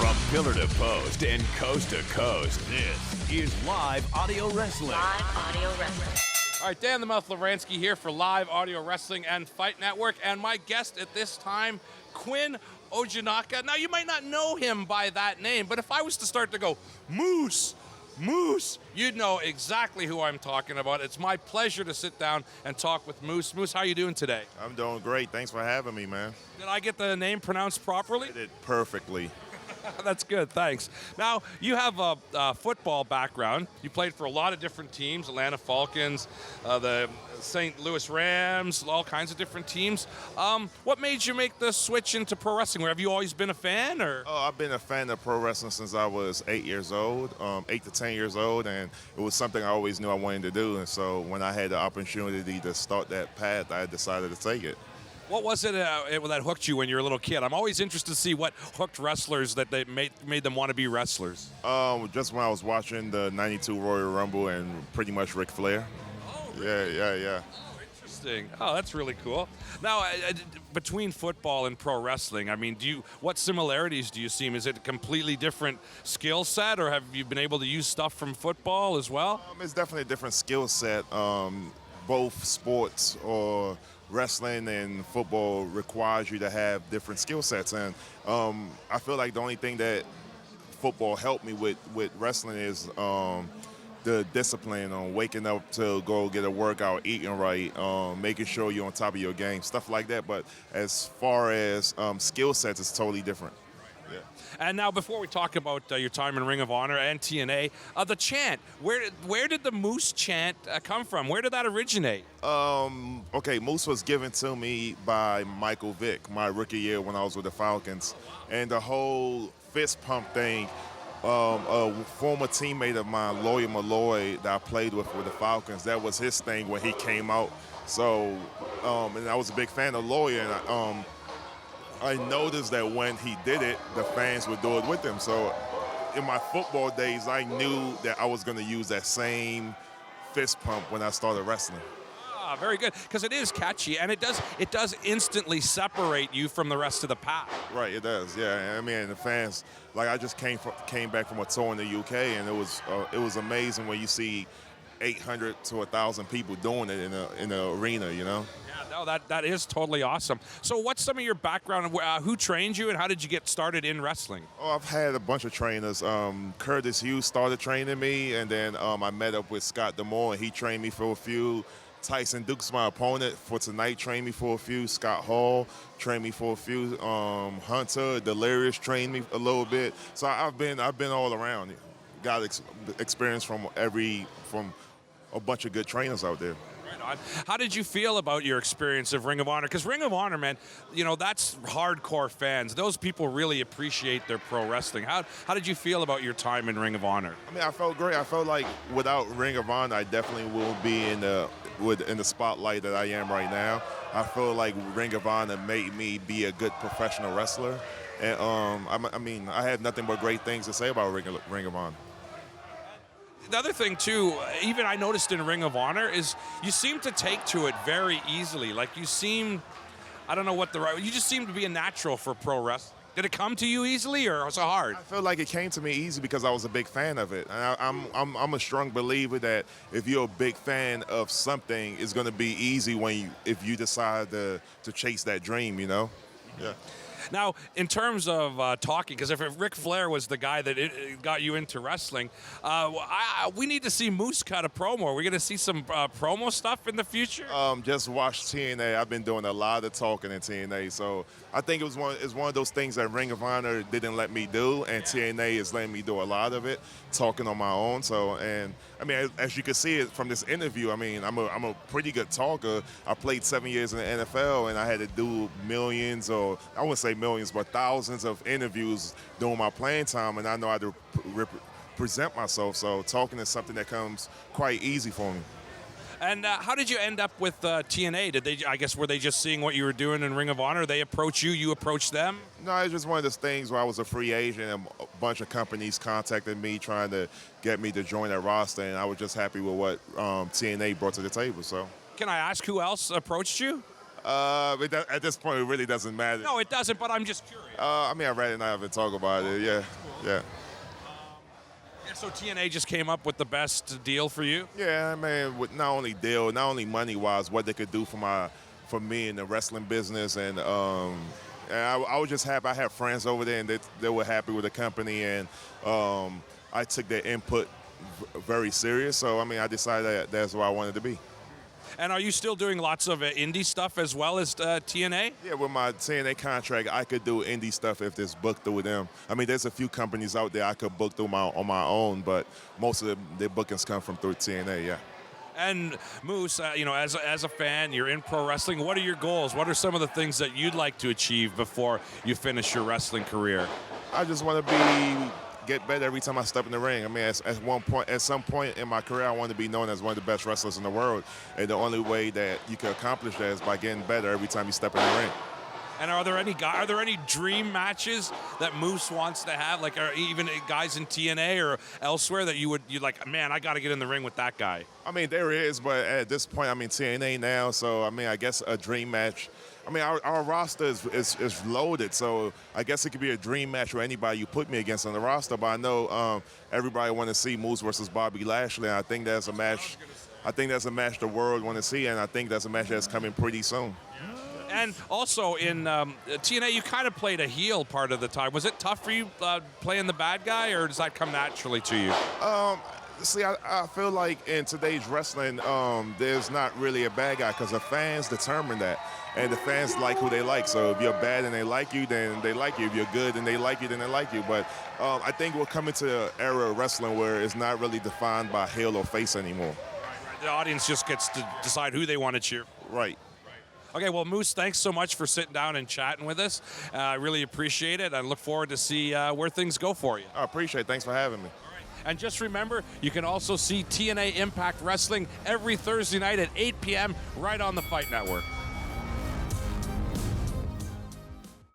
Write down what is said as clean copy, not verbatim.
From pillar to post and coast to coast, this is Live Audio Wrestling. Live Audio Wrestling. All right, Dan the Mouth Lovranski here for Live Audio Wrestling and Fight Network, and my guest at this time, Quinn Ojinaka. Now, you might not know him by that name, but if I was to start to go, Moose, you'd know exactly who I'm talking about. It's my pleasure to sit down and talk with Moose. Moose, how are you doing today? I'm doing great. Thanks for having me, man. Did I get the name pronounced properly? You did perfectly. That's good, thanks. Now, you have a football background. You played for a lot of different teams, Atlanta Falcons, the St. Louis Rams, all kinds of different teams. What made you make the switch into pro wrestling? Have you always been a fan? Or? Oh, I've been a fan of pro wrestling since I was 8 years old, 8 to 10 years old, and it was something I always knew I wanted to do. And so when I had the opportunity to start that path, I decided to take it. What was it that hooked you when you were a little kid? I'm always interested to see what hooked wrestlers that they made them want to be wrestlers. Just when I was watching the 92 Royal Rumble and pretty much Ric Flair. Oh, really? Yeah. Oh, interesting. Oh, that's really cool. Now, between football and pro wrestling, I mean, what similarities do you see? Is it a completely different skill set, or have you been able to use stuff from football as well? It's definitely a different skill set. Both sports or wrestling and football requires you to have different skill sets, and I feel like the only thing that football helped me with wrestling is the discipline on waking up to go get a workout, eating right, making sure you're on top of your game, stuff like that. But as far as skill sets, it's totally different. Yeah. And now, before we talk about your time in Ring of Honor and TNA, the chant, where did the Moose chant come from? Where did that originate? Okay, Moose was given to me by Michael Vick my rookie year when I was with the Falcons. And the whole fist pump thing, a former teammate of mine, Lawyer Malloy, that I played with the Falcons, that was his thing when he came out. So, and I was a big fan of Lawyer, and I noticed that when he did it, the fans would do it with him. So in my football days, I knew that I was going to use that same fist pump when I started wrestling. Ah, very good, because it is catchy, and it does instantly separate you from the rest of the pack. Right, it does. Yeah, I mean, the fans, like I just came back from a tour in the UK, and it was amazing when you see 800 to 1,000 people doing it in the arena, you know? Yeah, no, that is totally awesome. So what's some of your background? Who trained you, and how did you get started in wrestling? Oh, I've had a bunch of trainers. Curtis Hughes started training me, and then I met up with Scott D'Amore, and he trained me for a few. Tyson Dukes, my opponent for tonight, trained me for a few. Scott Hall trained me for a few. Hunter Delirious trained me a little bit. So I've been all around. Got experience from a bunch of good trainers out there. Right on. How did you feel about your experience of Ring of Honor? Because Ring of Honor, man, that's hardcore fans. Those people really appreciate their pro wrestling. How did you feel about your time in Ring of Honor? I mean, I felt great. I felt like without Ring of Honor, I definitely will be in the spotlight that I am right now. I feel like Ring of Honor made me be a good professional wrestler. And I have nothing but great things to say about Ring of Honor. The other thing, too, even I noticed in Ring of Honor, is you seem to take to it very easily. Like you seem, I don't know what you just seem to be a natural for pro wrestling. Did it come to you easily, or was it hard? I feel like it came to me easy because I was a big fan of it. And I'm a strong believer that if you're a big fan of something, it's going to be easy if you decide to chase that dream, you know? Yeah. Now, in terms of talking, because if Ric Flair was the guy that got you into wrestling, we need to see Moose cut a promo. Are we going to see some promo stuff in the future? Just watch TNA. I've been doing a lot of talking in TNA, so I think it's one of those things that Ring of Honor didn't let me do, and TNA is letting me do a lot of it, talking on my own. So, and I mean, as you can see it from this interview, I mean, I'm a pretty good talker. I played 7 years in the NFL, and I had to do millions, or I wouldn't say millions, but thousands of interviews during my playing time, and I know how to present myself. So talking is something that comes quite easy for me. And how did you end up with TNA? Were they just seeing what you were doing in Ring of Honor? They approach you, you approach them? No, it's just one of those things where I was a free agent and a bunch of companies contacted me trying to get me to join their roster, and I was just happy with what TNA brought to the table. So, can I ask who else approached you? At this point, it really doesn't matter. No, it doesn't, but I'm just curious. I mean, I'd rather not even talk about it. Yeah. Yeah, so TNA just came up with the best deal for you? Yeah, man, with not only money-wise, what they could do for me in the wrestling business, and I was just happy. I had friends over there, and they were happy with the company, and I took their input very serious. So, I mean, I decided that's where I wanted to be. And are you still doing lots of indie stuff as well as TNA? Yeah, with my TNA contract, I could do indie stuff if it's booked through them. I mean, there's a few companies out there I could book through on my own, but most of their bookings come from through TNA, yeah. And Moose, as a fan, you're in pro wrestling. What are your goals? What are some of the things that you'd like to achieve before you finish your wrestling career? I just want to get better every time I step in the ring. I mean, at some point in my career, I want to be known as one of the best wrestlers in the world. And the only way that you can accomplish that is by getting better every time you step in the ring. And are there any dream matches that Moose wants to have, like even guys in TNA or elsewhere that you'd like, man, I got to get in the ring with that guy? I mean, there is, but at this point, I'm in TNA now, so I mean, I guess a dream match. I mean, our roster is loaded, so I guess it could be a dream match with anybody you put me against on the roster. But I know everybody want to see Moose versus Bobby Lashley, and I think that's a match. I think that's a match the world want to see, and I think that's a match that's coming pretty soon. And also in TNA, you kind of played a heel part of the time. Was it tough for you playing the bad guy, or does that come naturally to you? See, I feel like in today's wrestling, there's not really a bad guy because the fans determine that. And the fans like who they like. So if you're bad and they like you, then they like you. If you're good and they like you, then they like you. But I think we're coming to an era of wrestling where it's not really defined by heel or face anymore. Right. The audience just gets to decide who they want to cheer. Right. Okay, well, Moose, thanks so much for sitting down and chatting with us. I really appreciate it. I look forward to see where things go for you. I appreciate it. Thanks for having me. And just remember, you can also see TNA Impact Wrestling every Thursday night at 8 p.m. right on the Fight Network.